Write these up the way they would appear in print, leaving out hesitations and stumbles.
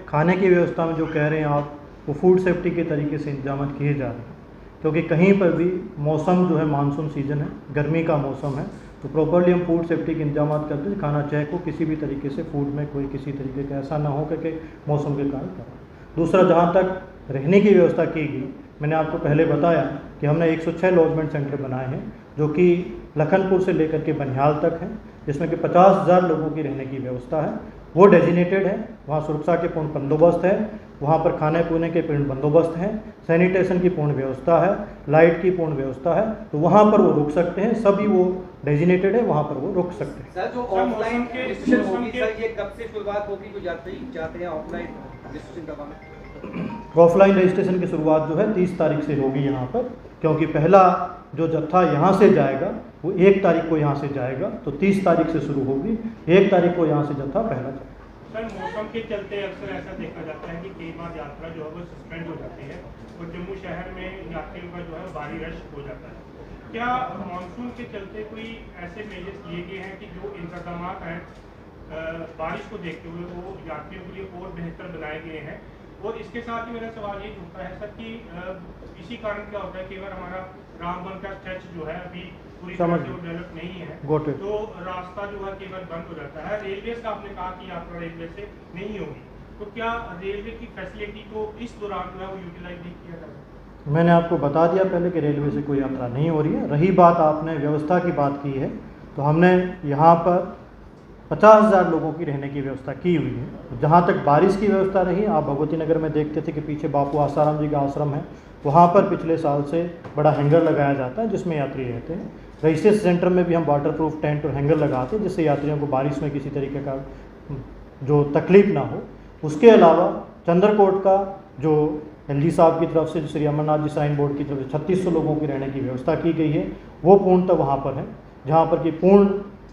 खाने की व्यवस्था में जो कह रहे हैं आप, वो फूड सेफ्टी के तरीके से इंतजाम किए जा रहे हैं, क्योंकि कहीं पर भी मौसम जो है मानसून सीज़न है, गर्मी का मौसम है, तो प्रॉपरली हम फूड सेफ्टी के इंतजाम करते हैं। खाना चेक हो, किसी भी तरीके से फूड में कोई किसी तरीके का ऐसा ना हो कि मौसम के कारण खराब। दूसरा, जहाँ तक रहने की व्यवस्था की गई, मैंने आपको पहले बताया कि हमने 106 लॉजमेंट सेंटर बनाए हैं, जो कि लखनपुर से लेकर के बनिहाल तक हैं, जिसमें कि 50,000 लोगों की रहने की व्यवस्था है। वो डेजिनेटेड है, वहाँ सुरक्षा के पूर्ण बंदोबस्त है, वहाँ पर खाने पीने के पूर्ण बंदोबस्त हैं, सैनिटेशन की पूर्ण व्यवस्था है, लाइट की पूर्ण व्यवस्था है, तो वहाँ पर वो रुक सकते हैं। सभी वो डेजिनेटेड है, वहाँ पर वो रुक सकते हैं। सर, जो ऑफलाइन रजिस्ट्रेशन होगी सर, ये कब से शुरुआत होगी? जो यात्री चाहते हैं ऑफलाइन रजिस्ट्रेशन करवाना, ऑफलाइन रजिस्ट्रेशन की शुरुआत जो है 30 तारीख से होगी यहाँ पर, क्योंकि पहला जो जत्था यहाँ से जाएगा वो 1 तारीख को यहाँ से जाएगा, तो 30 तारीख से शुरू होगी, 1 तारीख को यहाँ से जत्था पहला जाएगा। सर, मौसम के चलते अक्सर ऐसा देखा जाता है कि कई बार यात्रा जो है वो सस्पेंड हो जाती है और जम्मू शहर में यात्रियों का जो है भारी रश हो जाता है। क्या मानसून के चलते कोई ऐसे मेजर्स लिए गए हैं कि जो इंतजाम हैं बारिश को देखते हुए वो यात्रियों के लिए और बेहतर बनाए गए हैं? और इसके साथ ही मेरा सवाल ये उठता है सर कि इसी कारण क्या होता है कि अगर हमारा रामबन का स्ट्रेच जो है अभी पूरी तरह से डेवलप नहीं है, तो रास्ता जो है केवल बंद हो जाता है। रेलवे से आपने कहा कि यात्रा रेलवे से नहीं होगी, तो क्या रेलवे की फैसिलिटी को इस दौरान जो है वो यूटिलाइज नहीं किया जाता? मैंने आपको बता दिया पहले कि रेलवे से कोई यात्रा नहीं हो रही है। रही बात आपने व्यवस्था की बात की है, तो हमने यहाँ पर 50,000 लोगों की रहने की व्यवस्था की हुई है। जहाँ तक बारिश की व्यवस्था रही, आप भगवती नगर में देखते थे कि पीछे बापू आसाराम जी का आश्रम है, वहाँ पर पिछले साल से बड़ा हैंगर लगाया जाता है जिसमें यात्री रहते हैं। रजिस्ट्रेशन सेंटर में भी हम वाटर प्रूफ टेंट और हैंगर लगाते हैं, जिससे यात्रियों को बारिश में किसी तरीके का जो तकलीफ ना हो। उसके अलावा चंद्रकोट का जो एलजी साहब की तरफ से, जो श्री अमरनाथ जी श्राइन बोर्ड की तरफ से 3600 लोगों की रहने की व्यवस्था की गई है, वो पूर्णतः वहाँ पर है, जहाँ पर कि पूर्ण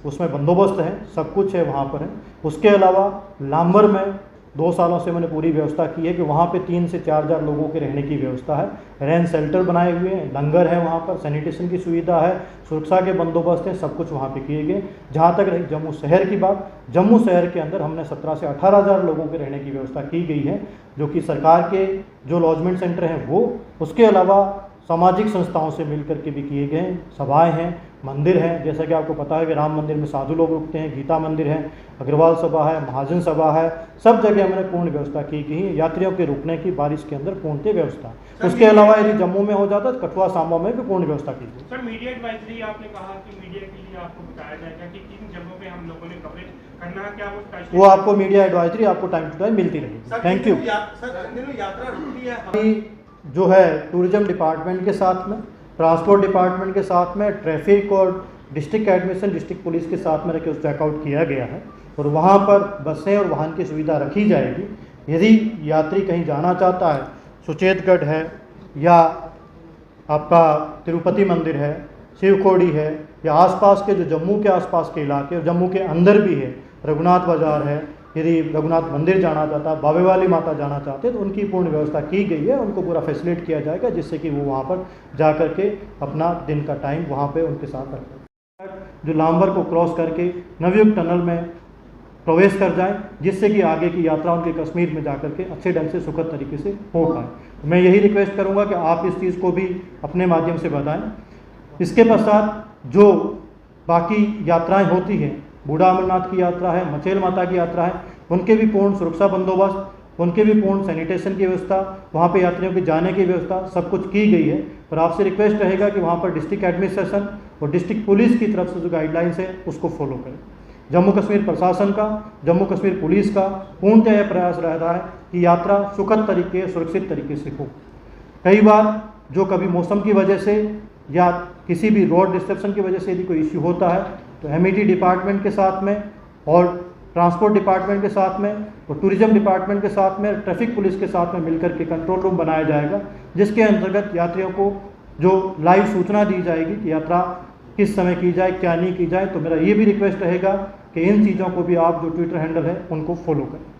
उसमें बंदोबस्त है, सब कुछ है वहाँ पर है। उसके अलावा लांबर में 2 सालों से मैंने पूरी व्यवस्था की है कि वहाँ पे 3 से 4,000 लोगों के रहने की व्यवस्था है। रेन शेल्टर बनाए हुए हैं, लंगर है वहाँ पर, सैनिटेशन की सुविधा है, सुरक्षा के बंदोबस्त हैं, सब कुछ वहाँ पे किए गए। जहाँ तक रही जम्मू शहर की बात, जम्मू शहर के अंदर हमने 17 से 18,000 लोगों के रहने की व्यवस्था की गई है, जो कि सरकार के जो लॉजमेंट सेंटर हैं वो, उसके अलावा सामाजिक संस्थाओं से मिलकर के भी किए गए हैं। सभाएँ हैं, मंदिर हैं, जैसा कि आपको पता है कि राम मंदिर में साधु लोग रुकते हैं, गीता मंदिर है, अग्रवाल सभा है, महाजन सभा है, सब जगह हमने पूर्ण व्यवस्था की गई है यात्रियों के रुकने की, बारिश के अंदर पूर्णतः व्यवस्था। उसके अलावा यदि जम्मू में हो जाता तो कठुआ सांबा में भी पूर्ण व्यवस्था की गई। सर, मीडिया एडवाइजरी आपने कहा कि मीडिया के लिए आपको बताया जाएगा कि किन जगहों पे हम लोगों ने कवरेज करना है, क्या वो आपको मीडिया एडवाइजरी आपको टाइम टू टाइम मिलती रहेगी। Thank you. यात्रा रुकती है जो है टूरिज्म डिपार्टमेंट के साथ में, ट्रांसपोर्ट डिपार्टमेंट के साथ में, ट्रैफिक और डिस्ट्रिक्ट एडमिशन, डिस्ट्रिक्ट पुलिस के साथ में रख के उस चेकआउट किया गया है, और वहाँ पर बसें और वाहन की सुविधा रखी जाएगी। यदि यात्री कहीं जाना चाहता है, सुचेतगढ़ है या आपका तिरुपति मंदिर है, शिवखोड़ी है, या आसपास के जो जम्मू के आसपास के इलाके और जम्मू के अंदर भी है, रघुनाथ बाज़ार है, यदि रघुनाथ मंदिर जाना चाहता है, बाबे वाली माता जाना चाहते हैं, तो उनकी पूर्ण व्यवस्था की गई है, उनको पूरा फैसिलिटेट किया जाएगा, जिससे कि वो वहाँ पर जा कर के अपना दिन का टाइम वहाँ पे उनके साथ रखें। जो लांबर को क्रॉस करके नवयुग टनल में प्रवेश कर जाएं, जिससे कि आगे की यात्रा उनके कश्मीर में जा कर के अच्छे ढंग से सुखद तरीके से हो पाए। तो मैं यही रिक्वेस्ट करूँगा कि आप इस चीज़ को भी अपने माध्यम से बताएँ। इसके पश्चात जो बाकी यात्राएँ होती हैं, बूढ़ा अमरनाथ की यात्रा है, मचेल माता की यात्रा है, उनके भी पूर्ण सुरक्षा बंदोबस्त, उनके भी पूर्ण सैनिटेशन की व्यवस्था, वहाँ पे यात्रियों के जाने की व्यवस्था सब कुछ की गई है। पर आपसे रिक्वेस्ट रहेगा कि वहाँ पर डिस्ट्रिक्ट एडमिनिस्ट्रेशन और डिस्ट्रिक्ट पुलिस की तरफ से जो गाइडलाइंस है उसको फॉलो करें। जम्मू कश्मीर प्रशासन का, जम्मू कश्मीर पुलिस का पूर्णतः यह प्रयास रहता है कि यात्रा सुखद तरीके, सुरक्षित तरीके से हो। कई बार जो कभी मौसम की वजह से या किसी भी रोड डिस्ट्रप्शन की वजह से यदि कोई इश्यू होता है, तो एमईटी डिपार्टमेंट के साथ में और ट्रांसपोर्ट डिपार्टमेंट के साथ में और टूरिज्म डिपार्टमेंट के साथ में, ट्रैफिक पुलिस के साथ में मिलकर के कंट्रोल रूम बनाया जाएगा, जिसके अंतर्गत यात्रियों को जो लाइव सूचना दी जाएगी कि यात्रा किस समय की जाए, क्या नहीं की जाए। तो मेरा ये भी रिक्वेस्ट रहेगा कि इन चीज़ों को भी आप जो ट्विटर हैंडल है उनको फॉलो करें।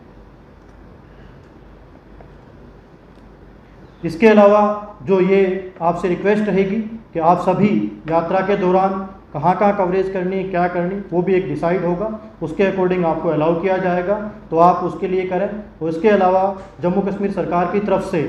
इसके अलावा जो ये आपसे रिक्वेस्ट रहेगी कि आप सभी यात्रा के दौरान कहाँ कहाँ कवरेज करनी है, क्या करनी, वो भी एक डिसाइड होगा, उसके अकॉर्डिंग आपको अलाउ किया जाएगा तो आप उसके लिए करें। और इसके अलावा जम्मू कश्मीर सरकार की तरफ से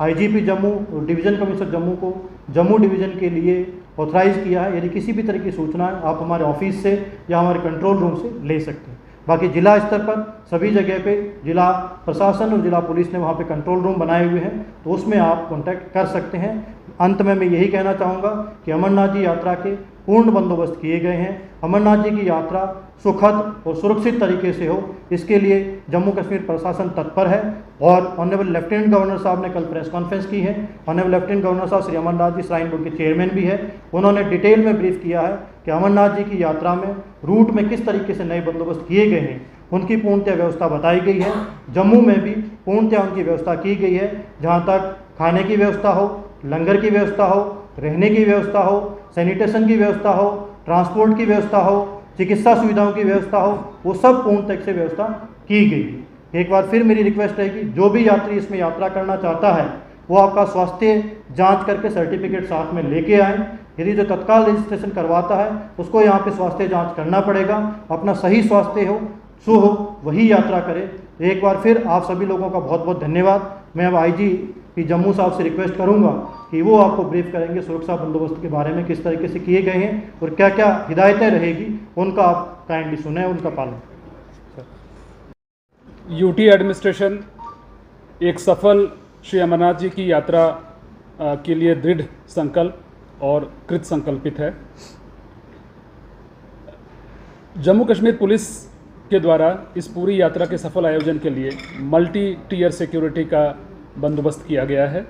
आईजीपी जम्मू और डिवीज़न कमिश्नर जम्मू को जम्मू डिवीज़न के लिए ऑथराइज़ किया है। यदि किसी भी तरह की सूचना है आप हमारे ऑफिस से या हमारे कंट्रोल रूम से ले सकते हैं। बाकी जिला स्तर पर सभी जगह पे जिला प्रशासन और जिला पुलिस ने वहाँ पे कंट्रोल रूम बनाए हुए हैं, तो उसमें आप कांटेक्ट कर सकते हैं। अंत में मैं यही कहना चाहूँगा कि अमरनाथ जी यात्रा के पूर्ण बंदोबस्त किए गए हैं। अमरनाथ जी की यात्रा सुखद और सुरक्षित तरीके से हो, इसके लिए जम्मू कश्मीर प्रशासन तत्पर है। और ऑनरेबल लेफ्टिनेंट गवर्नर साहब ने कल प्रेस कॉन्फ्रेंस की है। ऑनरेबल लेफ्टिनेंट गवर्नर साहब श्री अमरनाथ जी श्राइन बोर्ड के चेयरमैन भी है। उन्होंने डिटेल में ब्रीफ किया है कि अमरनाथ जी की यात्रा में रूट में किस तरीके से नए बंदोबस्त किए गए हैं, उनकी पूर्णतः व्यवस्था बताई गई है। जम्मू में भी पूर्णतः उनकी व्यवस्था की गई है, जहाँ तक खाने की व्यवस्था हो, लंगर की व्यवस्था हो, रहने की व्यवस्था हो, सैनिटेशन की व्यवस्था हो, ट्रांसपोर्ट की व्यवस्था हो, चिकित्सा सुविधाओं की व्यवस्था हो, वो सब पूर्ण तक से व्यवस्था की गई है। एक बार फिर मेरी रिक्वेस्ट है कि जो भी यात्री इसमें यात्रा करना चाहता है वो आपका स्वास्थ्य जांच करके सर्टिफिकेट साथ में लेके आएँ। यदि जो तत्काल रजिस्ट्रेशन करवाता है उसको यहाँ पे स्वास्थ्य जांच करना पड़ेगा। अपना सही स्वास्थ्य हो, सो हो, वही यात्रा करे। एक बार फिर आप सभी लोगों का बहुत बहुत धन्यवाद। मैं अब आईजीपी जम्मू साहब से रिक्वेस्ट करूंगा कि वो आपको ब्रीफ करेंगे सुरक्षा बंदोबस्त के बारे में, किस तरीके से किए गए हैं और क्या क्या हिदायतें रहेगी, उनका आप काइंडली सुने, उनका पालन। यूटी एडमिनिस्ट्रेशन एक सफल श्री अमरनाथ जी की यात्रा के लिए दृढ़ संकल्प और कृत संकल्पित है। जम्मू कश्मीर पुलिस के द्वारा इस पूरी यात्रा के सफल आयोजन के लिए मल्टी टीयर सिक्योरिटी का बंदोबस्त किया गया है।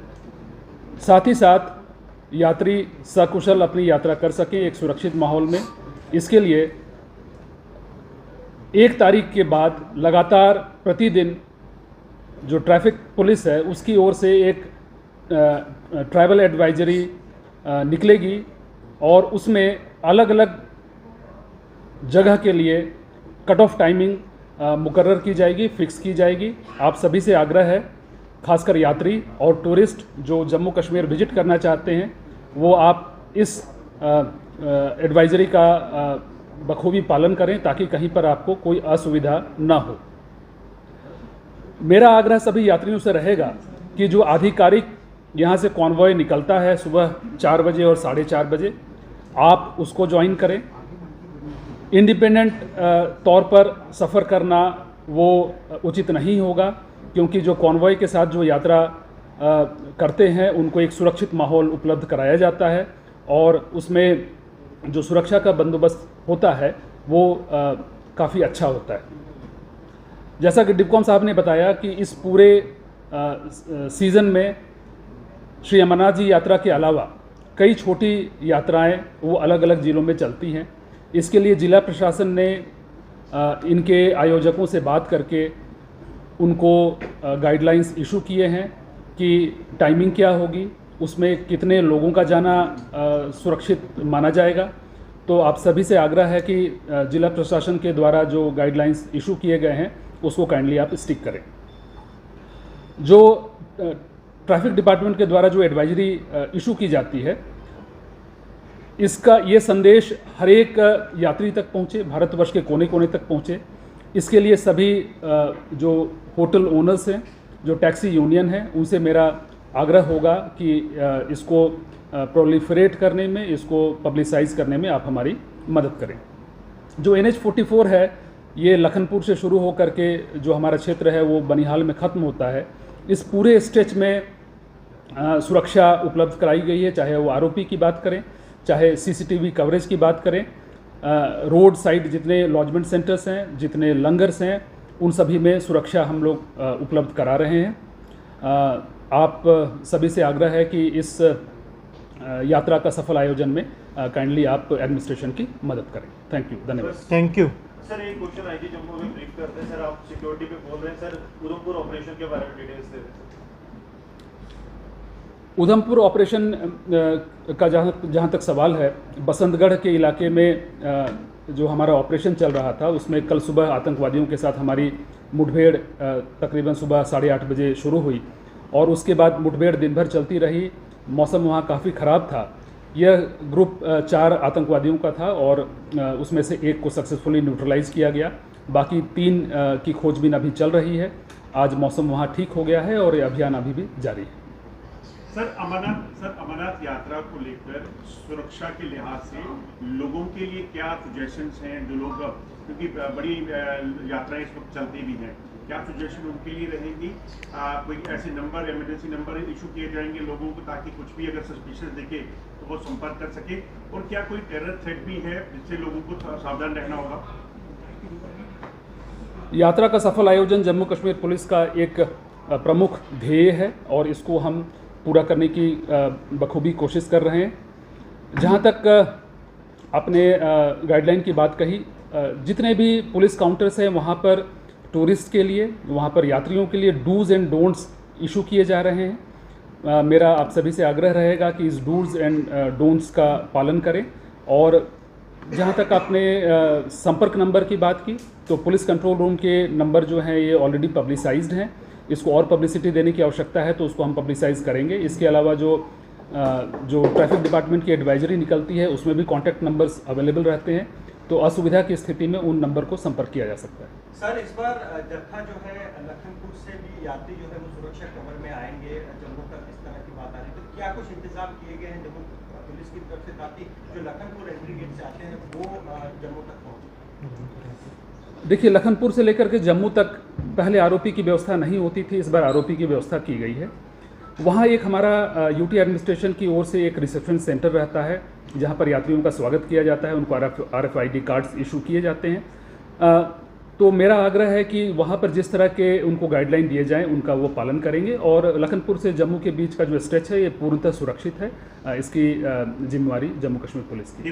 साथ ही साथ यात्री सकुशल अपनी यात्रा कर सकें एक सुरक्षित माहौल में, इसके लिए 1 तारीख के बाद लगातार प्रतिदिन जो ट्रैफिक पुलिस है उसकी ओर से एक ट्रैवल एडवाइजरी निकलेगी और उसमें अलग अलग जगह के लिए कट ऑफ टाइमिंग मुकर्रर की जाएगी, फिक्स की जाएगी। आप सभी से आग्रह है, खासकर यात्री और टूरिस्ट जो जम्मू कश्मीर विजिट करना चाहते हैं, वो आप इस एडवाइजरी का बखूबी पालन करें ताकि कहीं पर आपको कोई असुविधा ना हो। मेरा आग्रह सभी यात्रियों से रहेगा कि जो आधिकारिक यहाँ से कॉन्वॉय निकलता है सुबह 4 बजे और 4:30 बजे, आप उसको ज्वाइन करें। इंडिपेंडेंट तौर पर सफ़र करना वो उचित नहीं होगा, क्योंकि जो कॉन्वॉय के साथ जो यात्रा करते हैं उनको एक सुरक्षित माहौल उपलब्ध कराया जाता है और उसमें जो सुरक्षा का बंदोबस्त होता है वो काफ़ी अच्छा होता है। जैसा कि डिप्कॉम साहब ने बताया कि इस पूरे सीज़न में श्री अमरनाथ जी यात्रा के अलावा कई छोटी यात्राएं वो अलग अलग ज़िलों में चलती हैं। इसके लिए ज़िला प्रशासन ने इनके आयोजकों से बात करके उनको गाइडलाइंस इशू किए हैं कि टाइमिंग क्या होगी, उसमें कितने लोगों का जाना सुरक्षित माना जाएगा। तो आप सभी से आग्रह है कि ज़िला प्रशासन के द्वारा जो गाइडलाइंस इशू किए गए हैं उसको काइंडली आप स्टिक करें। जो ट्रैफिक डिपार्टमेंट के द्वारा जो एडवाइजरी इशू की जाती है, इसका ये संदेश हर एक यात्री तक पहुँचे, भारतवर्ष के कोने कोने तक पहुँचे। इसके लिए सभी जो होटल ओनर्स हैं, जो टैक्सी यूनियन है, उनसे मेरा आग्रह होगा कि इसको प्रोलिफरेट करने में, इसको पब्लिसाइज करने में आप हमारी मदद करें। जो NH-44 है ये लखनपुर से शुरू होकर के जो हमारा क्षेत्र है वो बनिहाल में ख़त्म होता है। इस पूरे स्ट्रेच में सुरक्षा उपलब्ध कराई गई है, चाहे वो आरोपी की बात करें, चाहे CCTV कवरेज की बात करें, रोड साइड जितने लॉजमेंट सेंटर्स हैं, जितने लंगर्स हैं, उन सभी में सुरक्षा हम लोग उपलब्ध करा रहे हैं। आप सभी से आग्रह है कि इस यात्रा का सफल आयोजन में काइंडली आप एडमिनिस्ट्रेशन की मदद करें। थैंक यू, धन्यवाद। Thank you. सर एक क्वेश्चन आईजी जम्मू में ब्रीफ करते हैं। सर आप सिक्योरिटी पे बोल रहे हैं, सर उधमपुर ऑपरेशन के बारे में डिटेल्स दे दें। उधमपुर ऑपरेशन का जहाँ तक सवाल है, बसंतगढ़ के इलाके में जो हमारा ऑपरेशन चल रहा था उसमें कल सुबह आतंकवादियों के साथ हमारी मुठभेड़ तकरीबन सुबह 8:30 बजे शुरू हुई और उसके बाद मुठभेड़ दिन भर चलती रही। मौसम वहाँ काफ़ी ख़राब था। यह ग्रुप 4 आतंकवादियों का था और उसमें से एक को सक्सेसफुली न्यूट्रलाइज किया गया। बाकी 3 की खोजबीन अभी चल रही है। आज मौसम वहाँ ठीक हो गया है और ये अभियान अभी भी जारी है। सर अमरनाथ यात्रा को लेकर सुरक्षा के लिहाज से लोगों के लिए क्या सजेशंस हैं, जो लोग, क्योंकि बड़ी यात्राएं इस वक्त चलती भी हैं, क्या सजेशन उनके लिए रहेंगी? कोई ऐसे नंबर, इमरजेंसी नंबर इशू किए जाएंगे लोगों को, ताकि कुछ भी अगर सस्पिशियस दिखे तो वो संपर्क कर सके? और क्या कोई टेरर थ्रेट भी है जिससे लोगों को सावधान रहना होगा? यात्रा का सफल आयोजन जम्मू कश्मीर पुलिस का एक प्रमुख ध्येय है और इसको हम पूरा करने की बखूबी कोशिश कर रहे हैं। जहाँ तक अपने गाइडलाइन की बात कही, जितने भी पुलिस काउंटर्स हैं वहाँ पर टूरिस्ट के लिए, वहाँ पर यात्रियों के लिए डूज़ एंड डोंट्स इशू किए जा रहे हैं। मेरा आप सभी से आग्रह रहेगा कि इस डूज़ एंड डोंट्स का पालन करें। और जहाँ तक आपने संपर्क नंबर की बात की, तो पुलिस कंट्रोल रूम के नंबर जो हैं ये ऑलरेडी पब्लिसाइज्ड हैं। इसको और पब्लिसिटी देने की आवश्यकता है तो उसको हम पब्लिसाइज करेंगे। इसके अलावा जो ट्रैफिक डिपार्टमेंट की एडवाइजरी निकलती है उसमें भी कॉन्टैक्ट नंबर्स अवेलेबल रहते हैं, तो असुविधा की स्थिति में उन नंबर को संपर्क किया जा सकता है। सर, इस बार जत्था जो है लखनपुर से भी यात्री जो है वो सुरक्षा कवर में आएंगे जम्मू तक, इस तरह की बात आ रही है, तो क्या कुछ इंतजाम किए गए हैं जम्मू पुलिस की तरफ से ताकि जो लखनपुर एंट्री गेट से आते हैं वो जम्मू तक पहुँचे? देखिए, लखनपुर से लेकर के जम्मू तक पहले आरओपी की व्यवस्था नहीं होती थी, इस बार आरओपी की व्यवस्था की गई है। वहाँ एक हमारा यूटी एडमिनिस्ट्रेशन की ओर से एक रिसेप्शन सेंटर रहता है जहाँ पर यात्रियों का स्वागत किया जाता है, उनको RFID कार्ड्स इशू किए जाते हैं। तो मेरा आग्रह है कि वहाँ पर जिस तरह के उनको गाइडलाइन दिए जाएं उनका वो पालन करेंगे और लखनपुर से जम्मू के बीच का जो स्ट्रेच है ये पूर्णतः सुरक्षित है। इसकी जिम्मेवारी जम्मू कश्मीर पुलिस की।